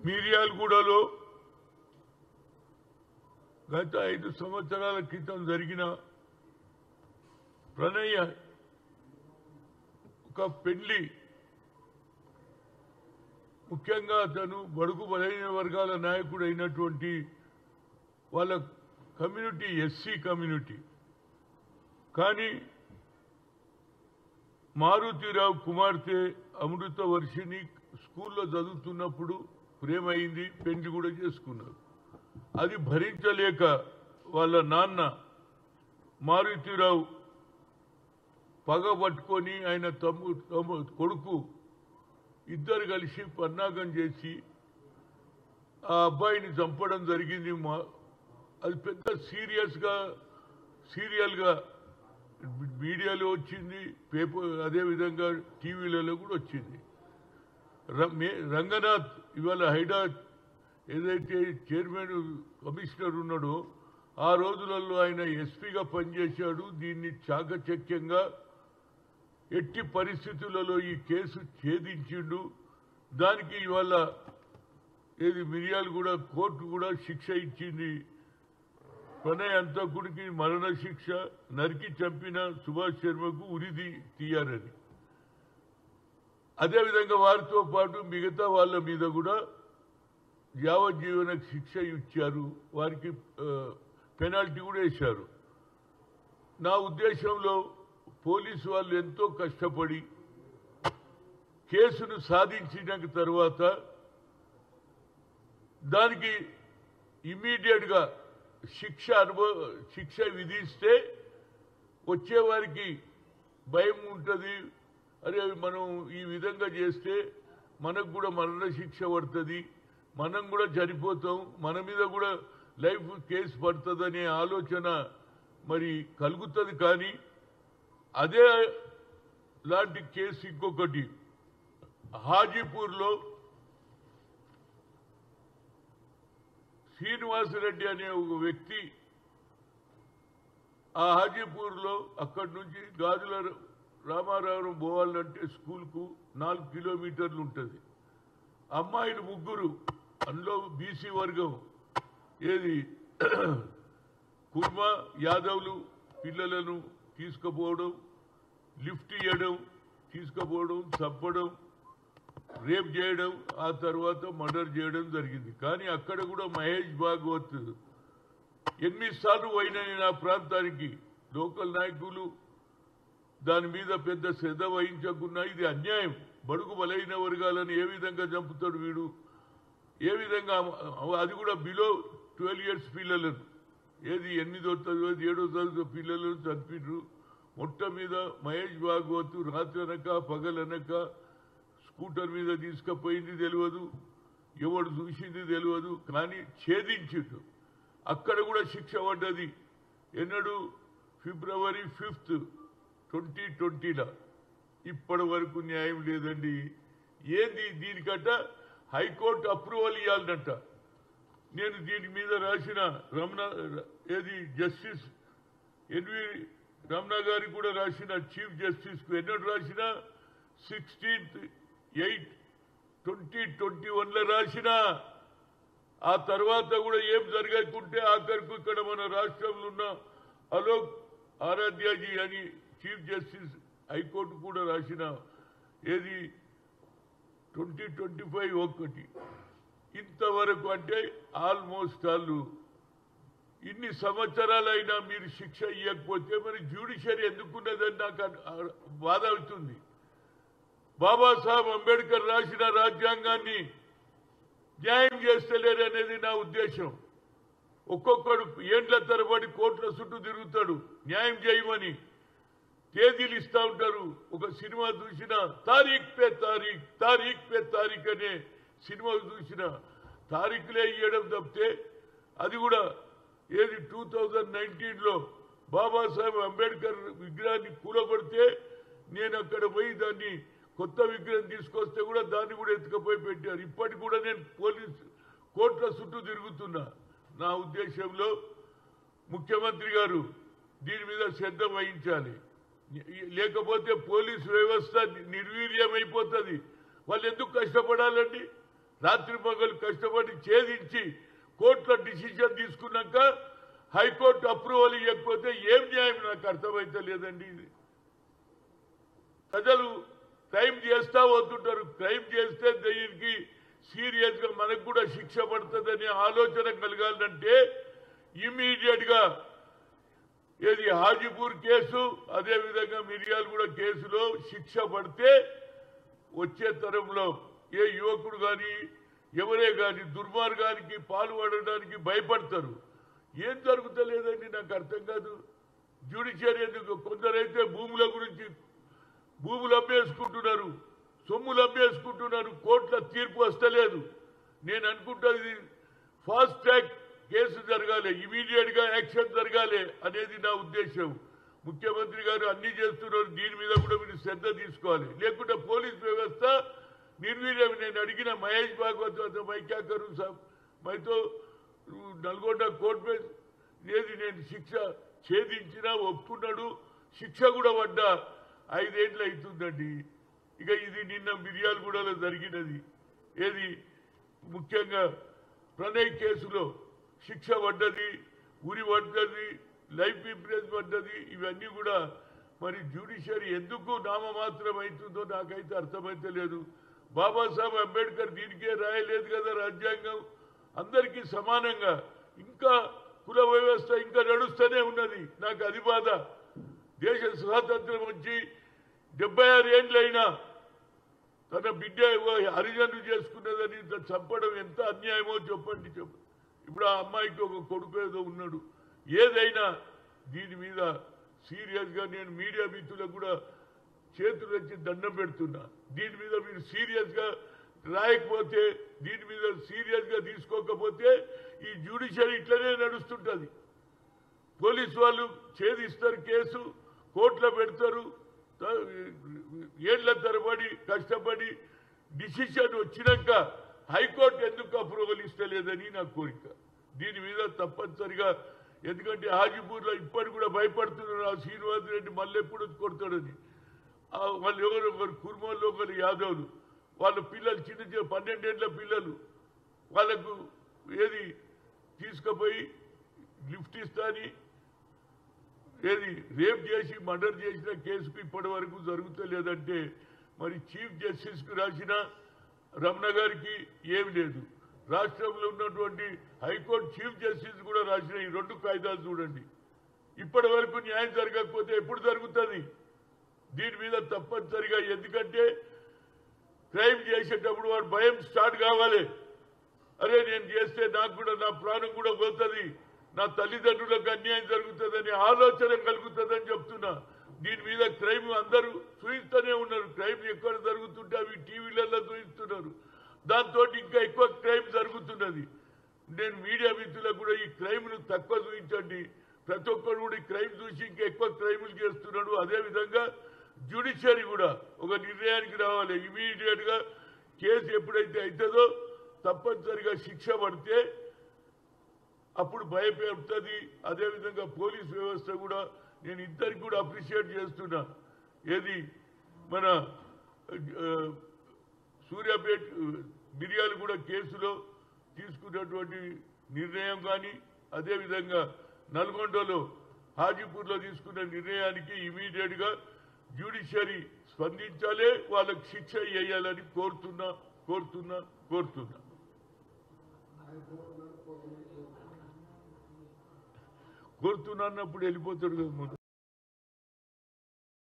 మిర్యాలగూడలో గత 5 సంవత్సరాల క్రితం జరిగిన ప్రణయ ఒక పెళ్లి, ముఖ్యంగా అతను బడుగు బలైన వర్గాల నాయకుడు అయినటువంటి వాళ్ళ కమ్యూనిటీ ఎస్సీ కమ్యూనిటీ. కానీ మారుతిరావు కుమార్తె అమృత వర్షిని స్కూల్లో చదువుతున్నప్పుడు ప్రేమ అయింది, పెళ్లి కూడా చేసుకున్నారు. అది భరించలేక వాళ్ళ నాన్న మారుతిరావు పగ పట్టుకొని ఆయన కొడుకు ఇద్దరు కలిసి పన్నాగం చేసి ఆ అబ్బాయిని చంపడం జరిగింది. అది పెద్ద సీరియల్గా మీడియాలో వచ్చింది, పేపర్ అదేవిధంగా టీవీలలో కూడా వచ్చింది. రంగనాథ్ ఇవాళ హైడా ఏదైతే చైర్మన్ కమిషనర్ ఉన్నాడో ఆ రోజులలో ఆయన ఎస్పీగా పనిచేశాడు. దీన్ని చాకచక్యంగా ఎట్టి పరిస్థితులలో ఈ కేసు ఛేదించిండు. దానికి ఇవాళ మిర్యాలగూడ కోర్టు కూడా శిక్ష ఇచ్చింది. ప్రణయ్ అంతకుడికి మరణ శిక్ష, నరికి చంపిన సుభాష్ శర్మకు ఉరి తీయాలని. అదేవిధంగా వారితో పాటు మిగతా వాళ్ళ మీద కూడా యావజ్జీవన శిక్ష ఇచ్చారు, వారికి పెనాల్టీ కూడా వేశారు. నా ఉద్దేశంలో పోలీసు వాళ్ళు ఎంతో కష్టపడి కేసును సాధించిన తర్వాత దానికి ఇమ్మీడియట్గా శిక్ష విధిస్తే వచ్చేవారికి భయం ఉంటుంది. అరే మనం ఈ విధంగా చేస్తే మనకు కూడా మరణ శిక్ష పడుతుంది, మనం కూడా చనిపోతాం, మన మీద కూడా లైఫ్ కేసు పడుతుందనే ఆలోచన మరి కలుగుతుంది. కానీ అదే లాంటి కేసు ఇంకొకటి హాజీపూర్లో శ్రీనివాసరెడ్డి అనే ఒక వ్యక్తి ఆ హాజీపూర్లో అక్కడి నుంచి గాజుల రామారావు పోవాలంటే స్కూల్కు 4 కిలోమీటర్లు ఉంటుంది. అమ్మాయిలు 3, అందులో బీసీ వర్గం కుర్మ యాదవ్లు పిల్లలను తీసుకుపోవడం, లిఫ్ట్ ఇవ్వడం, తీసుకుపోవడం, చంపడం, రేప్ చేయడం, ఆ తర్వాత మర్డర్ చేయడం జరిగింది. కానీ అక్కడ కూడా మహేష్ భాగవత్ 8 సార్లు పోయినా ఆ ప్రాంతానికి లోకల్ నాయకులు దాని మీద పెద్ద శ్రద్ధ వహించకున్నా ఇది అన్యాయం. బడుగు బలైన వర్గాలను ఏ విధంగా చంపుతాడు వీడు, ఏ విధంగా అది కూడా బిలో 12 years పిల్లలను 8వ తరగతి 7వ తరగతి పిల్లలను చంపిండ్రు. మొత్తం మీద మహేష్ భాగవత్ రాత్రనక పగలనక స్కూటర్ మీద తీసుకుపోయింది తెలియదు, ఎవడు చూసింది తెలియదు, కానీ ఛేదించిండు. అక్కడ కూడా శిక్ష పడ్డది. ఎన్నడు February 5th, 2020 ఇప్పటి వరకు న్యాయం లేదండి. దీనికట హైకోర్టు అప్రూవల్ ఇవ్వాలన్నట్ట. నేను దీని మీద రాసిన జస్టిస్ ఎన్వి రమణ గారికి కూడా రాసిన, చీఫ్ జస్టిస్కు ఎన్నడు రాసిన 16th 8, 2021 రాసిన. ఆ తర్వాత కూడా ఏం జరగకుంటే ఆఖరికి ఇక్కడ మన రాష్ట్రంలో ఉన్న అలోక్ ఆరాధ్యాజీ అని చీఫ్ జస్టిస్ హైకోర్టు కూడా రాసిన 2025 ఒకటి. ఇంతవరకు అంటే ఆల్మోస్ట్ వాళ్ళు ఇన్ని సంవత్సరాలైనా మీరు శిక్ష ఇవ్వకపోతే మరి జ్యుడిషియరీ ఎందుకున్నదని నాకు బాధ అవుతుంది. బాబాసాహెబ్ అంబేద్కర్ రాసిన రాజ్యాంగాన్ని న్యాయం చేస్తలేరు అనేది నా ఉద్దేశం. ఒక్కొక్కడు ఏండ్ల తరబడి కోట్ల చుట్టూ తిరుగుతాడు న్యాయం చేయమని, తేదీలు ఇస్తా ఉంటారు. ఒక సినిమా చూసిన తారీఖ్ పే తారీఖ్ అనే సినిమా చూసిన తారీఖులే ఇవ్వడం తప్పితే, అది కూడా 2019లో బాబాసాహెబ్ అంబేద్కర్ విగ్రహాన్ని కూలగొడితే నేను అక్కడ పోయి దాన్ని కొత్త విగ్రహం తీసుకొస్తే కూడా దాన్ని కూడా ఎత్తుకపోయి పెట్టారు. ఇప్పటికి కూడా నేను పోలీసు కోర్టుల చుట్టూ తిరుగుతున్నా. నా ఉద్దేశంలో ముఖ్యమంత్రి గారు దీని మీద శ్రద్ధ వహించాలి. లేకపోతే పోలీసు వ్యవస్థ నిర్వీర్యమైపోతుంది. వాళ్ళు ఎందుకు కష్టపడాలండి? రాత్రి పగలు కష్టపడి ఛేదించి కోర్టులో డిసిషన్ తీసుకున్నాక హైకోర్టు అప్రూవల్ ఇవ్వకపోతే ఏం న్యాయం నాకు అర్థమైతే లేదండి. ఇది ప్రజలు క్రైమ్ చేస్తా వస్తుంటారు. క్రైమ్ చేస్తే దీనికి సీరియస్ గా మనకు కూడా శిక్ష పడుతుందనే ఆలోచన కలగాలంటే ఇమీడియట్ గా ఏది హాజీపూర్ కేసు అదేవిధంగా మిర్యాలగూడ కేసులో శిక్ష పడితే వచ్చే తరంలో ఏ యువకుడు కానీ ఎవరే కానీ దుర్మార్గానికి పాల్పడడానికి భయపడతారు. ఏం జరుగుతలేదండి నాకు అర్థం కాదు. జ్యుడిషియరీ ఎందుకు కొందరైతే భూముల గురించి భూములు అమ్మేసుకుంటున్నారు, సొమ్ములు అమ్మేసుకుంటున్నారు, కోర్టుల తీర్పు వస్తలేదు. నేను అనుకుంటుంది ఫాస్ట్ ట్రాక్ కేసు జరగాలి, ఇమీడియట్ గా యాక్షన్ జరగాలి అనేది నా ఉద్దేశం. ముఖ్యమంత్రి గారు అన్ని చేస్తున్నారు, దీని మీద కూడా మీరు శ్రద్ధ తీసుకోవాలి. లేకుంటే పోలీస్ వ్యవస్థ నిర్వీర్యం. నేను అడిగిన మహేష్ భాగవత్ మై క్యా కరూ సాబ్ మైతో నల్గొండ కోర్టు మీద లేదు నేను శిక్ష ఛేదించినా ఒప్పుకున్నాడు, శిక్ష కూడా పడ్డా 5 ఏళ్ళు అవుతుందండి. ఇక ఇది నిన్న మిర్యాలగూడలో జరిగినది. ఏది ముఖ్యంగా ప్రణయ్ కేసులో శిక్ష పడ్డది, ఉరి పడ్డది, లైఫ్ ఇంప్రెస్ పడ్డది. ఇవన్నీ కూడా మరి జ్యుడిషియరీ ఎందుకు నామమాత్రం అవుతుందో నాకైతే అర్థమైతే లేదు. బాబాసాహెబ్ అంబేద్కర్ దీనికే రాయలేదు కదా రాజ్యాంగం. అందరికీ సమానంగా ఇంకా కుల వ్యవస్థ ఇంకా నడుస్తూనే ఉన్నది. నాకు అది బాధ. దేశ స్వాతంత్రం వచ్చి 76 ఏళ్ళైనా తన బిడ్డ హరిజనులు చేసుకున్నదని చంపడం ఎంత అన్యాయమో చెప్పండి. ఇప్పుడు ఆ అమ్మాయికి ఒక కొడుకు ఏదో ఉన్నాడు. ఏదైనా దీని మీద సీరియస్ గా నేను మీడియా మిత్రులకు కూడా చేతులు వచ్చి దండం పెడుతున్నా. దీని మీద మీరు సీరియస్ గా రాయకపోతే, దీని మీద సీరియస్ గా తీసుకోకపోతే ఈ జ్యుడిషియరీ ఇట్లనే నడుస్తుంటది. పోలీసు వాళ్ళు ఛేదిస్తారు, కేసు కోర్టులో పెడతారు, ఏళ్ల తరబడి కష్టపడి డిసిషన్ వచ్చినాక హైకోర్టు ఎందుకు అప్రూవల్ ఇస్తలేదని నా కోరిక. దీని మీద తప్పనిసరిగా, ఎందుకంటే హాజీపూర్లో ఇప్పటికి కూడా భయపడుతున్నారు ఆ శ్రీనివాస్ రెడ్డి మళ్ళీ ఎప్పుడు కొడతాడని. వాళ్ళు ఒకరు కుర్మోళ్ళు, ఒకరు యాదవ్లు, వాళ్ళ పిల్లలు చిన్న చిన్న 12 ఏళ్ల పిల్లలు, వాళ్ళకు ఏది తీసుకుపోయి లిఫ్ట్ ఇస్తాని ఏది రేప్ చేసి మర్డర్ చేసిన కేసుకు ఇప్పటి వరకు జరుగుతలేదంటే మరి చీఫ్ జస్టిస్ కు రాసిన రమణ గారికి ఏమి లేదు. రాష్ట్రంలో ఉన్నటువంటి హైకోర్టు చీఫ్ జస్టిస్ కూడా రాసిన ఈ 2 కాయిదాలు చూడండి. ఇప్పటి వరకు న్యాయం జరగకపోతే ఎప్పుడు జరుగుతుంది? దీని మీద తప్పనిసరిగా, ఎందుకంటే క్రైమ్ చేసేటప్పుడు వాడు భయం స్టార్ట్ కావాలి. అరే నేను చేస్తే నాకు కూడా నా ప్రాణం కూడా పోతుంది, నా తల్లిదండ్రులకు అన్యాయం జరుగుతుందని ఆలోచన కలుగుతుందని చెప్తున్నా. దీని మీద క్రైమ్ అందరూ చూయిస్తూనే ఉన్నారు. క్రైమ్ ఎక్కడ జరుగుతుంటే అవి టీవీలలో చూయిస్తున్నారు. దాంతో ఇంకా ఎక్కువ క్రైమ్ జరుగుతున్నది. నేను మీడియా మిత్రులకు కూడా ఈ క్రైమ్ను తక్కువ చూపించండి. ప్రతి ఒక్కరు కూడా ఈ క్రైమ్ చూసి ఇంకా ఎక్కువ క్రైములు చేస్తున్నాడు. అదేవిధంగా జ్యుడిషియరీ కూడా ఒక నిర్ణయానికి రావాలి. ఇమీడియట్ గా కేసు ఎప్పుడైతే అవుతుందో తప్పనిసరిగా శిక్ష పడితే అప్పుడు భయపెడుతుంది. అదేవిధంగా పోలీస్ వ్యవస్థ కూడా నేను ఇద్దరికి కూడా అప్రిషియేట్ చేస్తున్నా. ఏది మన సూర్యాపేట మిర్యాలగూడ కేసులో తీసుకున్నటువంటి నిర్ణయం కానీ, అదేవిధంగా నల్గొండలో హాజీపూర్లో తీసుకున్న నిర్ణయానికి ఇమీడియట్ గా జ్యుడిషియరీ స్పందించాలి, వాళ్ళకి శిక్ష వేయాలని కోరుతున్నా. అన్నప్పుడు వెళ్ళిపోతాడు కదా.